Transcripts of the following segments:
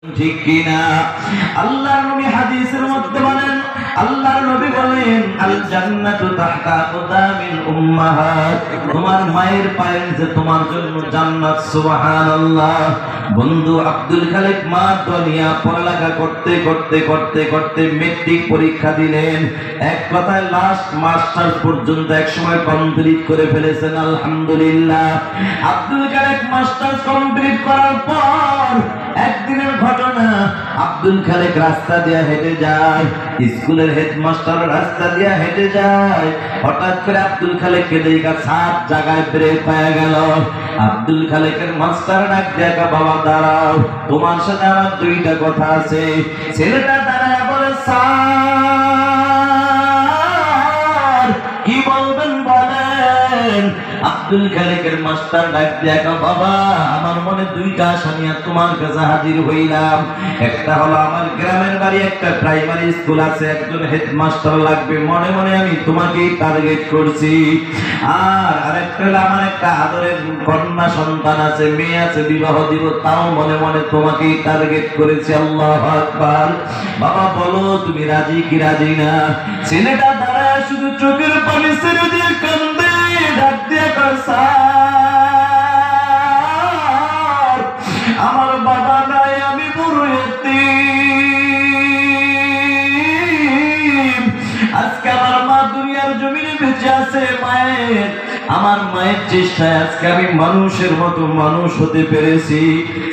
ঠিক কিনা? আল্লাহর নবী হাদিসের মধ্যে বলেন, আল্লাহর নবী বলেন, আল জান্নাতু তাহতা আকদামিল উম্মাহাত, তোমার মায়ের পায়ের নিচে তোমার জন্য জান্নাত। সুবহানাল্লাহ। বন্ধু আব্দুল খালেক মাদনিয়া পড়ালেখা করতে করতে করতে করতে মেট্রিক পরীক্ষা দিলেন। এক কথায় লাস্ট মাস্টার্স পর্যন্ত এক সময় কমপ্লিট করে ফেলেছেন। আলহামদুলিল্লাহ। আব্দুল খালেক মাস্টার্স কমপ্লিট করার পর একদিনের ঘটনা, আব্দুল খালেক রাস্তা দিয়ে হেঁটে যায়, স্কুলের হেডমাস্টার রাস্তা দিয়ে হেঁটে যায়। হঠাৎ করে আব্দুল খালেককে দেখা সাত জায়গায় ব্রেক হয়ে গেল। আব্দুল খালেকের মাস্টার ডাক দেখা, বাবা দাঁড়াও, তোমার সাথে আমার দুইটা কথা আছে। ছেলেটা দাঁড়ায় বলে, স্যার কি বলবেন বলেন। আব্দুল খালেকের মাস্টার ডাক দেখা, বাবা আমার মনে দুইটা আশা নিয়ে তোমার কাছে হাজির হইলাম। একটা হলো আমার গ্রামের বাড়ি একটা প্রাইমারি স্কুল আছে, একজন হেডমাস্টার লাগবে, মনে মনে আমি তোমাকেই টার্গেট করছি। আর আরেকটা হলো আমার একটা আদরের কন্যা সন্তান আছে, মেয়ে আছে, বিবাহ দিব, তাও মনে মনে তোমাকেই টার্গেট করেছি। আল্লাহু আকবার। বাবা বলো তুমি রাজি কি রাজি না? ছেলেটা দাঁড়ায় শুধু চোখের পানি ছেড়ে দিয়ে কান্দে, ডাক দিয়ে কয়, স্যার আমার বাবা নাই, আমি বুড়ো এতিম। আজকে আমার মা দুনিয়ার জমিনে বেঁচে আছে, আমার মায়ের চেষ্টায় আজকে আমি মানুষের মতো মানুষ হতে পেরেছি।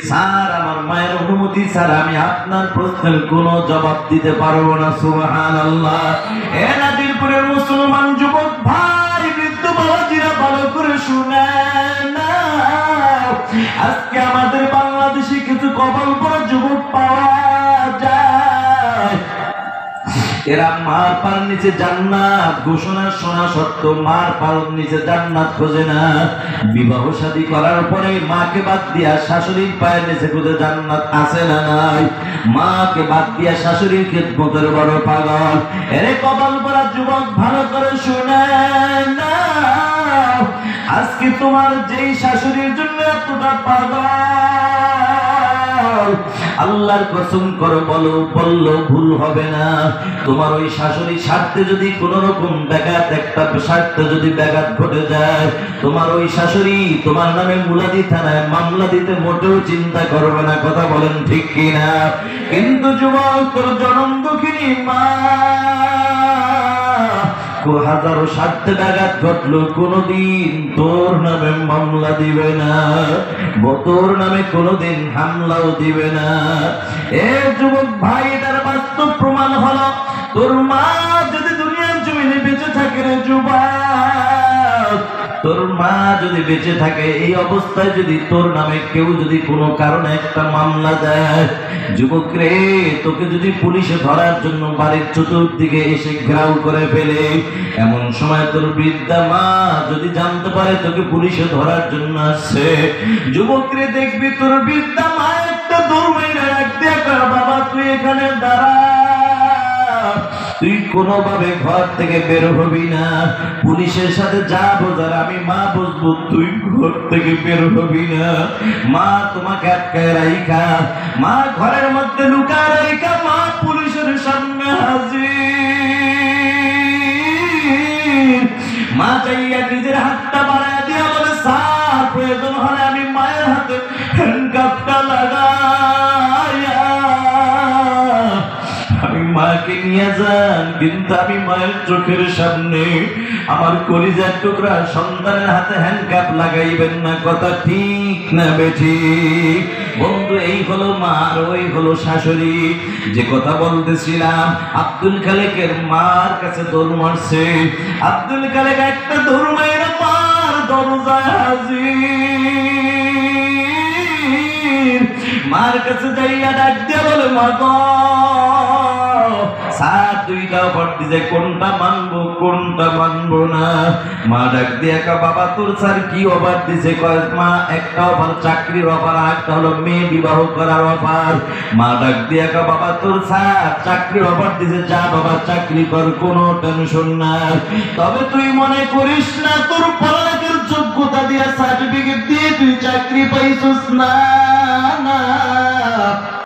স্যার আমার মায়ের অনুমতি ছাড়া আমি আপনার প্রশ্নের কোনো জবাব দিতে পারবো না। সুবহানাল্লাহ। এ নাদিরপুরের মুসলমান যুবক ভাই, বৃদ্ধ বাবাজিরা ভালো করে শুনেন না। আজকে আমাদের বাংলাদেশে কিছু কপাল পরা যুবক পাওয়া যায়, এরা মার পার নিচে জান্নাত ঘোষণা শোনা সত্ত্বেও মার পার নিচে জান্নাত খোঁজে না। বিবাহ শাদী করার পরে মাকে বাদ দিয়া শাশুড়ির পায়ের নিচে খুঁজে জান্নাত আছে না নাই? মাকে বাদ দিয়া শাশুড়ির খেদমতের বড় পাগল। এরে কপাল পরা যুবক ভালো করে শুনে না, আজকে তোমার যেই শাশুড়ির জন্য এতটা পাগল, আল্লাহর কসম করে বলো, বললো ভুল হবে না। তোমার ওই শাশুড়ির স্বার্থে যদি কোন রকম ব্যাঘাত, একটা স্বার্থে যদি ব্যাঘাত ঘটে যায়, তোমার ওই শাশুড়ি তোমার নামে মুলাদি থানায় মামলা দিতে মোটেও চিন্তা করবে না। কথা বলেন ঠিক কিনা? কিন্তু যুবক, তোর জনম দুঃখিনী মা হাজারো স্বার্থে ব্যাঘাত ঘটলো, কোনদিন তোর নামে মামলা দিবে না, তোর নামে কোনদিন হামলাও দিবে না। এ যুবক ভাই, এটার বাস্তব প্রমাণ হলো, তোর মা যদি দুনিয়ার জমিনে বেঁচে থাকে রে যুবক, তোর মা যদি বেঁচে থাকে, এই অবস্থায় যদি তোর নামে কেউ যদি কোনো কারণে একটা মামলা দেয়, যুবক রে, তোকে যদি পুলিশে ধরার জন্য বাড়ির চতুর্দিকে এসে ঘেরাও করে ফেলে, এমন সময় তোর বৃদ্ধা মা যদি জানতে পারে তোকে পুলিশে ধরার জন্য আসছে, যুবক রে দেখবি তোর বৃদ্ধা মা একটা দৌড় মেরে রাখতে, বাবা তুই এখানে দাঁড়া, তুই কোনোভাবে ঘর থেকে বের হবি না, পুলিশের সাথে যা বোঝার আমি মা বুঝবো, তুই ঘর থেকে বের হবি না। মা তোমাকে আটকায় রাইখা, মা ঘরের মধ্যে লুকায় রাইখা, মা পুলিশের সামনে হাজির। মা চাইয়া নিজের হাতটা বাড়ায় দিয়া বলে, স্যার প্রয়োজন হলে আমি মায়ের হাতে হ্যান্ডকাপটা লাগাইয়া আমি মাকে নিয়ে যান, কিন্তু আমি মায়ের চোখের সামনে আমার কলিজার টুকরা সন্তানের হাতে হ্যান্ডকাপ লাগাইবেন না। কথা ঠিক না বেঠিক? বন্ধু, এই হলো মা আর ওই হলো শাশুড়ি। যে কথা বলতেছিলাম, আব্দুল খালেকের মার কাছে দৌড় মারছে, আব্দুল খালেক একটা দৌড় মাইরা মার দরজায় হাজির। মার কাছে যাইয়া ডাক দিয়ে বলে, মা গো, স্যার দুইটা অফার দিছে, কোনটা মানবো কোনটা মানবো না? মা ডাক দিয়ে, বাবা তোর স্যার কি অফার দিছে? কয় মা, একটা অফার চাকরির অফার, একটা হলো মেয়ে বিবাহ করার অফার। মা ডাক দিয়ে, বাবা তোর স্যার চাকরির অফার দিছে, যা বাবা চাকরি কর, কোনো টেনশন নাই, তবে তুই মনে করিস না তোর পড়ালেখার যোগ্যতা দিয়ে সার্টিফিকেট দিয়ে তুই চাকরি পাইছিস না।